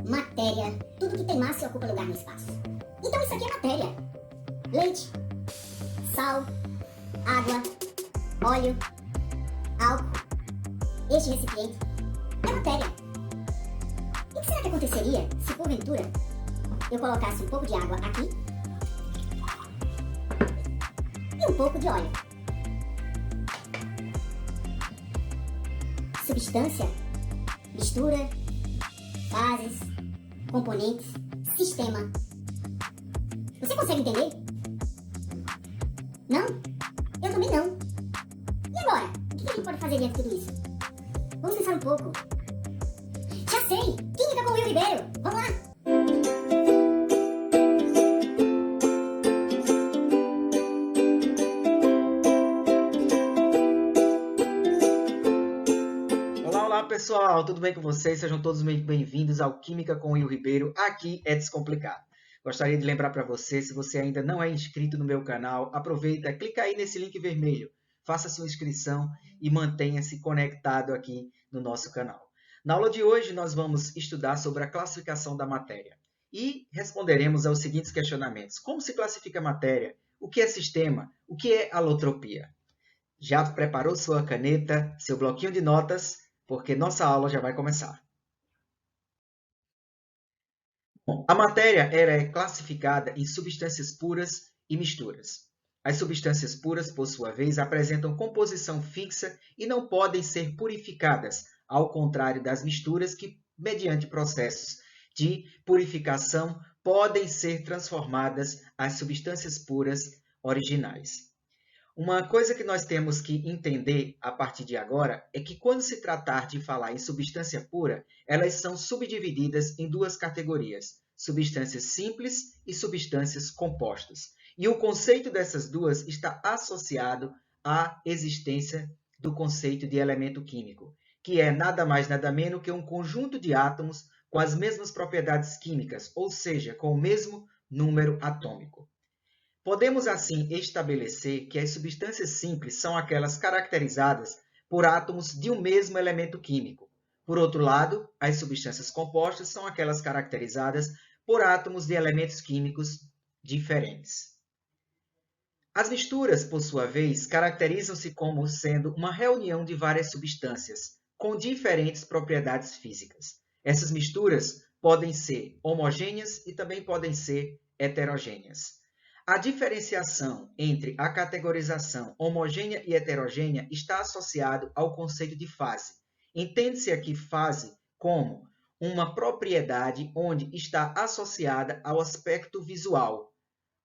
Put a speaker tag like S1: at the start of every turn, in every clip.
S1: matéria, tudo que tem massa e ocupa lugar no espaço. Então isso aqui é matéria. Leite, sal, água, óleo, álcool. Este recipiente é matéria. E o que será que aconteceria se, porventura, eu colocasse um pouco de água aqui e um pouco de óleo? Substância, mistura, fases, componentes, sistema. Você consegue entender? Não? Eu também não. E agora? O que a gente pode fazer diante de tudo isso? Vamos pensar um pouco. Já sei! Química com Will Ribeiro! Vamos lá!
S2: Olá pessoal, tudo bem com vocês? Sejam todos muito bem-vindos ao Química com Will Ribeiro. Aqui é Descomplicado. Gostaria de lembrar para você, se você ainda não é inscrito no meu canal, aproveita, clica aí nesse link vermelho, faça sua inscrição e mantenha-se conectado aqui no nosso canal. Na aula de hoje nós vamos estudar sobre a classificação da matéria e responderemos aos seguintes questionamentos. Como se classifica a matéria? O que é sistema? O que é alotropia? Já preparou sua caneta, seu bloquinho de notas? Porque nossa aula já vai começar. Bom, a matéria é classificada em substâncias puras e misturas. As substâncias puras, por sua vez, apresentam composição fixa e não podem ser purificadas, ao contrário das misturas que, mediante processos de purificação, podem ser transformadas às substâncias puras originais. Uma coisa que nós temos que entender a partir de agora é que quando se tratar de falar em substância pura, elas são subdivididas em duas categorias, substâncias simples e substâncias compostas. E o conceito dessas duas está associado à existência do conceito de elemento químico, que é nada mais nada menos que um conjunto de átomos com as mesmas propriedades químicas, ou seja, com o mesmo número atômico. Podemos, assim, estabelecer que as substâncias simples são aquelas caracterizadas por átomos de um mesmo elemento químico. Por outro lado, as substâncias compostas são aquelas caracterizadas por átomos de elementos químicos diferentes. As misturas, por sua vez, caracterizam-se como sendo uma reunião de várias substâncias com diferentes propriedades físicas. Essas misturas podem ser homogêneas e também podem ser heterogêneas. A diferenciação entre a categorização homogênea e heterogênea está associado ao conceito de fase. Entende-se aqui fase como uma propriedade onde está associada ao aspecto visual,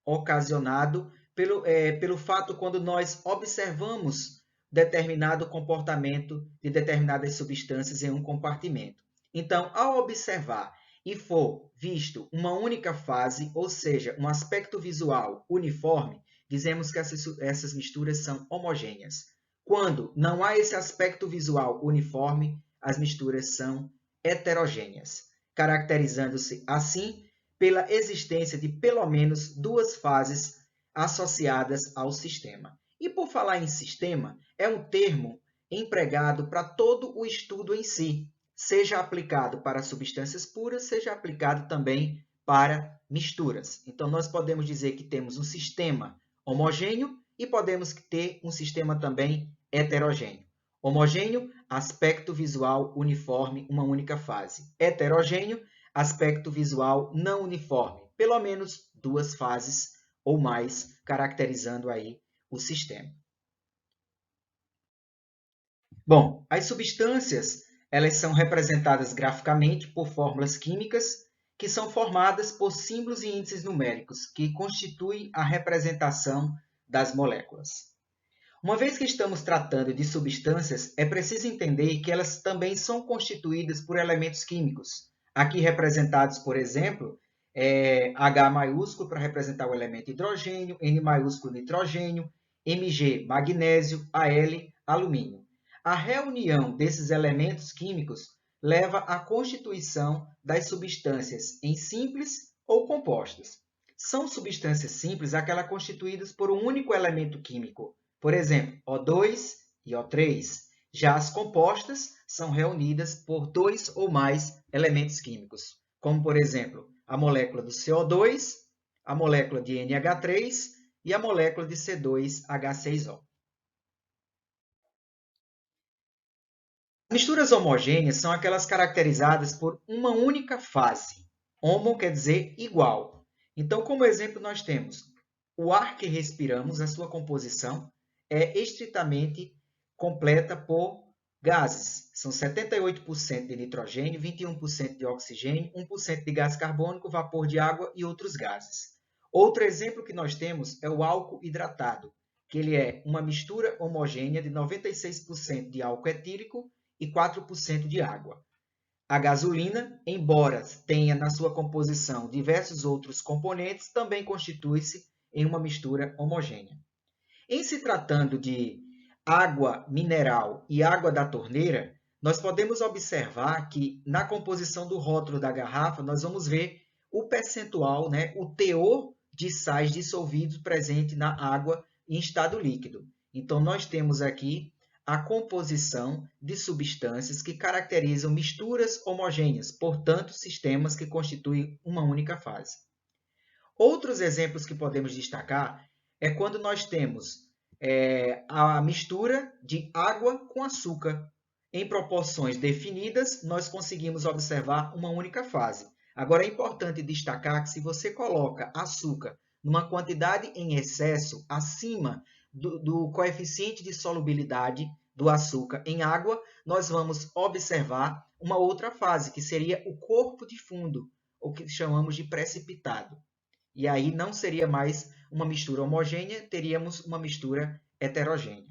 S2: ocasionado pelo fato quando nós observamos determinado comportamento de determinadas substâncias em um compartimento. Então, ao observar e for visto uma única fase, ou seja, um aspecto visual uniforme, dizemos que essas misturas são homogêneas. Quando não há esse aspecto visual uniforme, as misturas são heterogêneas, caracterizando-se assim pela existência de pelo menos duas fases associadas ao sistema. E por falar em sistema, é um termo empregado para todo o estudo em si, seja aplicado para substâncias puras, seja aplicado também para misturas. Então, nós podemos dizer que temos um sistema homogêneo e podemos ter um sistema também heterogêneo. Homogêneo, aspecto visual uniforme, uma única fase. Heterogêneo, aspecto visual não uniforme, pelo menos duas fases ou mais, caracterizando aí o sistema. Bom, as substâncias elas são representadas graficamente por fórmulas químicas que são formadas por símbolos e índices numéricos que constituem a representação das moléculas. Uma vez que estamos tratando de substâncias, é preciso entender que elas também são constituídas por elementos químicos. Aqui representados, por exemplo, H maiúsculo para representar o elemento hidrogênio, N maiúsculo nitrogênio, Mg magnésio, Al alumínio. A reunião desses elementos químicos leva à constituição das substâncias em simples ou compostas. São substâncias simples aquelas constituídas por um único elemento químico, por exemplo, O2 e O3. Já as compostas são reunidas por dois ou mais elementos químicos, como, por exemplo, a molécula do CO2, a molécula de NH3 e a molécula de C2H6O. Misturas homogêneas são aquelas caracterizadas por uma única fase. Homo quer dizer igual. Então, como exemplo, nós temos o ar que respiramos, a sua composição é estritamente completa por gases. São 78% de nitrogênio, 21% de oxigênio, 1% de gás carbônico, vapor de água e outros gases. Outro exemplo que nós temos é o álcool hidratado, que ele é uma mistura homogênea de 96% de álcool etílico e 4% de água. A gasolina, embora tenha na sua composição diversos outros componentes, também constitui-se em uma mistura homogênea. Em se tratando de água mineral e água da torneira, nós podemos observar que na composição do rótulo da garrafa nós vamos ver o percentual, o teor de sais dissolvidos presente na água em estado líquido. Então, nós temos aqui a composição de substâncias que caracterizam misturas homogêneas, portanto, sistemas que constituem uma única fase. Outros exemplos que podemos destacar é quando nós temos a mistura de água com açúcar. Em proporções definidas, nós conseguimos observar uma única fase. Agora, é importante destacar que se você coloca açúcar numa quantidade em excesso, acima do coeficiente de solubilidade do açúcar em água, nós vamos observar uma outra fase, que seria o corpo de fundo, o que chamamos de precipitado. E aí não seria mais uma mistura homogênea, teríamos uma mistura heterogênea.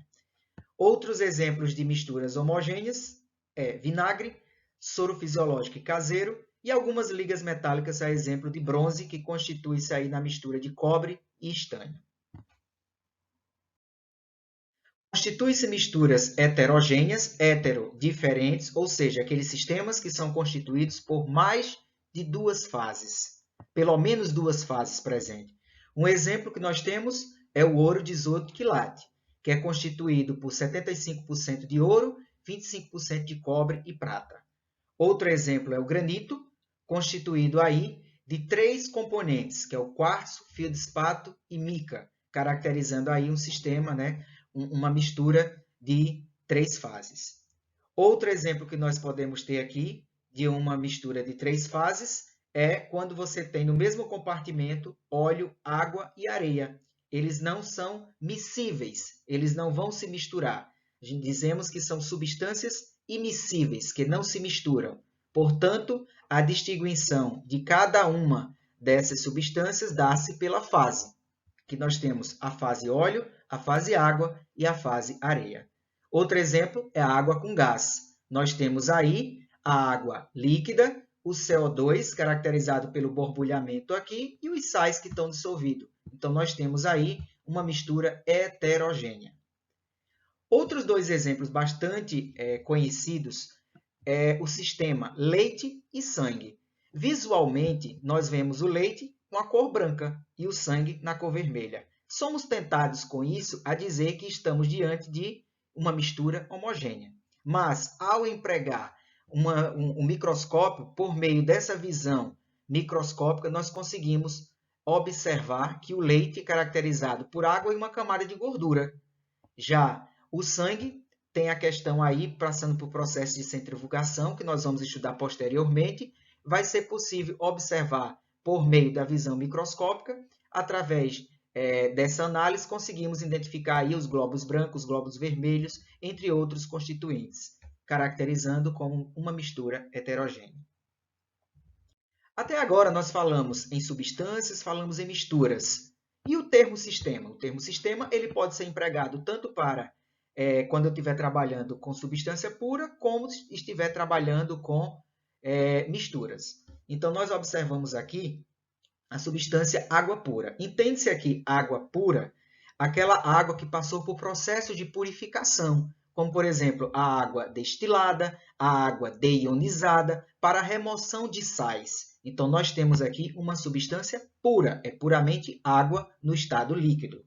S2: Outros exemplos de misturas homogêneas é vinagre, soro fisiológico e caseiro e algumas ligas metálicas, a exemplo de bronze, que constitui-se aí na mistura de cobre e estanho. Constituem-se misturas heterogêneas, diferentes, ou seja, aqueles sistemas que são constituídos por mais de duas fases, pelo menos duas fases presentes. Um exemplo que nós temos é o ouro 18 quilate, que é constituído por 75% de ouro, 25% de cobre e prata. Outro exemplo é o granito, constituído aí de 3 componentes, que é o quartzo, feldspato e mica, caracterizando aí um sistema, uma mistura de 3 fases. Outro exemplo que nós podemos ter aqui de uma mistura de 3 fases é quando você tem no mesmo compartimento óleo, água e areia. Eles não são miscíveis, eles não vão se misturar. Dizemos que são substâncias immiscíveis, que não se misturam. Portanto, a distinção de cada uma dessas substâncias dá-se pela fase, que nós temos a fase óleo, a fase água e a fase areia. Outro exemplo é a água com gás. Nós temos aí a água líquida, o CO2, caracterizado pelo borbulhamento aqui, e os sais que estão dissolvidos. Então, nós temos aí uma mistura heterogênea. Outros 2 exemplos bastante conhecidos é o sistema leite e sangue. Visualmente, nós vemos o leite com a cor branca e o sangue na cor vermelha. Somos tentados com isso a dizer que estamos diante de uma mistura homogênea. Mas, ao empregar um microscópio, por meio dessa visão microscópica, nós conseguimos observar que o leite é caracterizado por água e uma camada de gordura. Já o sangue tem a questão aí, passando por processo de centrifugação, que nós vamos estudar posteriormente, vai ser possível observar por meio da visão microscópica, através dessa análise, conseguimos identificar aí os glóbulos brancos, os glóbulos vermelhos, entre outros constituintes, caracterizando como uma mistura heterogênea. Até agora nós falamos em substâncias, falamos em misturas. E o termo sistema? O termo sistema ele pode ser empregado tanto para quando eu estiver trabalhando com substância pura, como estiver trabalhando com misturas. Então, nós observamos aqui a substância água pura. Entende-se aqui água pura, aquela água que passou por processo de purificação, como, por exemplo, a água destilada, a água deionizada, para a remoção de sais. Então, nós temos aqui uma substância pura, é puramente água no estado líquido.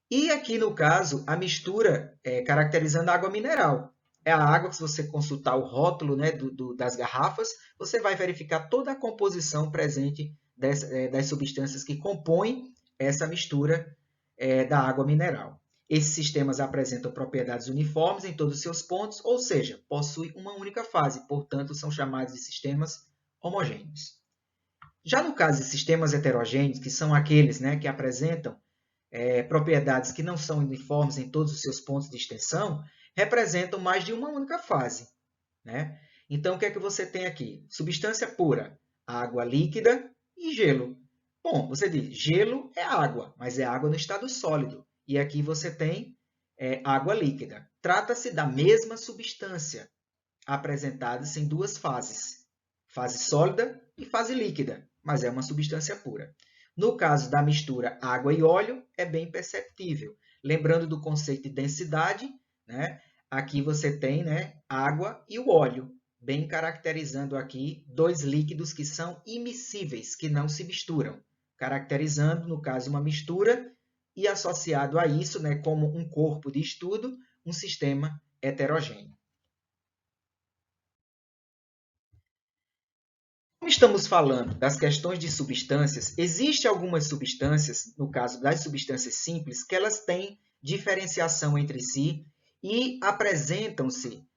S2: E aqui, no caso, a mistura caracterizando a água mineral. é a água, se você consultar o rótulo, né, das garrafas, você vai verificar toda a composição presente das substâncias que compõem essa mistura da água mineral. Esses sistemas apresentam propriedades uniformes em todos os seus pontos, ou seja, possuem uma única fase, portanto, são chamados de sistemas homogêneos. Já no caso de sistemas heterogêneos, que são aqueles, né, que apresentam propriedades que não são uniformes em todos os seus pontos de extensão, representam mais de uma única fase, né? Então, o que é que você tem aqui? Substância pura, água líquida e gelo. Bom, você diz, gelo é água, mas é água no estado sólido. E aqui você tem água líquida. Trata-se da mesma substância, apresentadas em duas fases, fase sólida e fase líquida, mas é uma substância pura. No caso da mistura água e óleo, é bem perceptível. Lembrando do conceito de densidade, né? Aqui você tem, né, água e o óleo, bem caracterizando aqui dois líquidos que são immiscíveis, que não se misturam, caracterizando, no caso, uma mistura e associado a isso, né, como um corpo de estudo, um sistema heterogêneo. Como estamos falando das questões de substâncias, existem algumas substâncias, no caso das substâncias simples, que elas têm diferenciação entre si e apresentam-se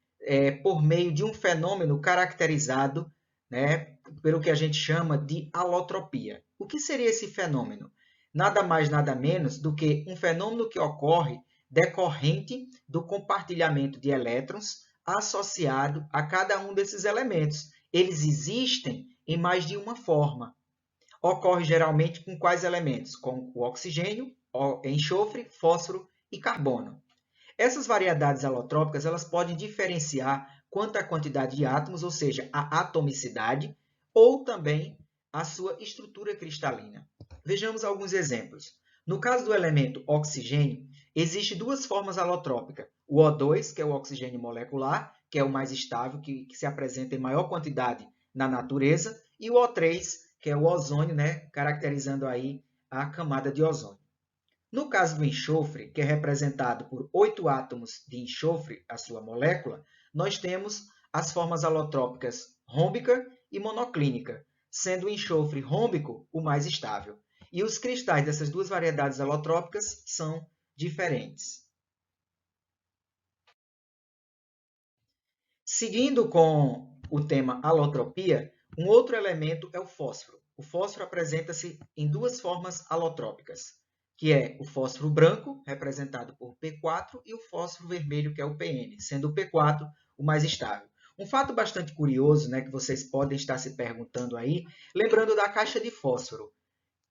S2: por meio de um fenômeno caracterizado, né, pelo que a gente chama de alotropia. O que seria esse fenômeno? Nada mais, nada menos do que um fenômeno que ocorre decorrente do compartilhamento de elétrons associado a cada um desses elementos. Eles existem em mais de uma forma. Ocorre geralmente com quais elementos? Com o oxigênio, enxofre, fósforo e carbono. Essas variedades alotrópicas elas podem diferenciar quanto à quantidade de átomos, ou seja, a atomicidade, ou também a sua estrutura cristalina. Vejamos alguns exemplos. No caso do elemento oxigênio, existem duas formas alotrópicas. O O2, que é o oxigênio molecular, que é o mais estável, que se apresenta em maior quantidade na natureza, e o O3, que é o ozônio, né, caracterizando aí a camada de ozônio. No caso do enxofre, que é representado por 8 átomos de enxofre, a sua molécula, nós temos as formas alotrópicas rômbica e monoclínica, sendo o enxofre rômbico o mais estável. E os cristais dessas duas variedades alotrópicas são diferentes. Seguindo com o tema alotropia, um outro elemento é o fósforo. O fósforo apresenta-se em duas formas alotrópicas, que é o fósforo branco, representado por P4, e o fósforo vermelho, que é o PN, sendo o P4 o mais estável. Um fato bastante curioso, né, que vocês podem estar se perguntando aí, lembrando da caixa de fósforo.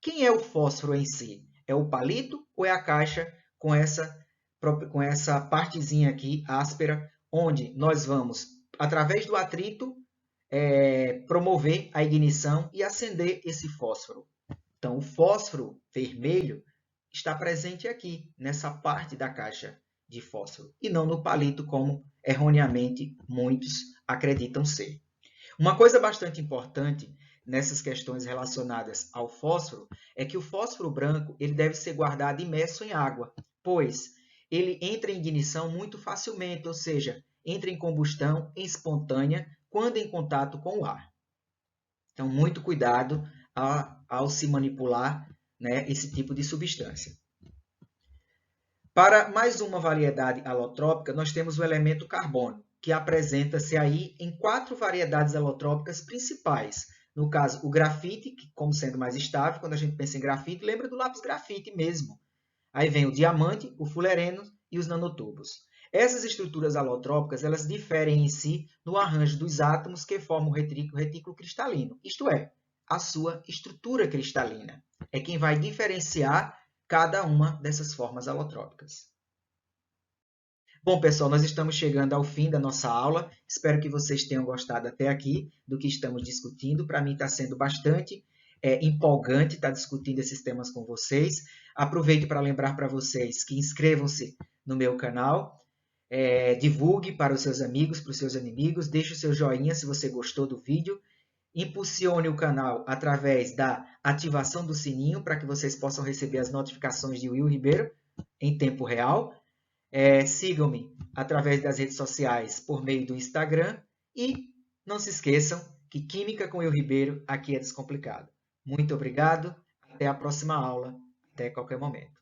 S2: Quem é o fósforo em si? É o palito ou é a caixa com essa partezinha aqui, áspera, onde nós vamos, através do atrito, promover a ignição e acender esse fósforo? Então, o fósforo vermelho está presente aqui, nessa parte da caixa de fósforo, e não no palito, como erroneamente muitos acreditam ser. Uma coisa bastante importante nessas questões relacionadas ao fósforo é que o fósforo branco ele deve ser guardado imerso em água, pois ele entra em ignição muito facilmente, ou seja, entra em combustão espontânea quando em contato com o ar. Então, muito cuidado ao se manipular, né, esse tipo de substância. Para mais uma variedade alotrópica, nós temos o elemento carbono, que apresenta-se aí em 4 variedades alotrópicas principais. No caso, o grafite, que, como sendo mais estável, quando a gente pensa em grafite, lembra do lápis grafite mesmo. Aí vem o diamante, o fulereno e os nanotubos. Essas estruturas alotrópicas elas diferem em si no arranjo dos átomos que formam o retículo cristalino, isto é, a sua estrutura cristalina. É quem vai diferenciar cada uma dessas formas alotrópicas. Bom, pessoal, nós estamos chegando ao fim da nossa aula. Espero que vocês tenham gostado até aqui do que estamos discutindo. Para mim está sendo bastante empolgante estar discutindo esses temas com vocês. Aproveito para lembrar para vocês que inscrevam-se no meu canal, divulgue para os seus amigos, para os seus inimigos, deixe o seu joinha se você gostou do vídeo, impulsione o canal através da ativação do sininho para que vocês possam receber as notificações de Will Ribeiro em tempo real. Sigam-me através das redes sociais por meio do Instagram e não se esqueçam que Química com Will Ribeiro aqui é descomplicado. Muito obrigado, até a próxima aula, até qualquer momento.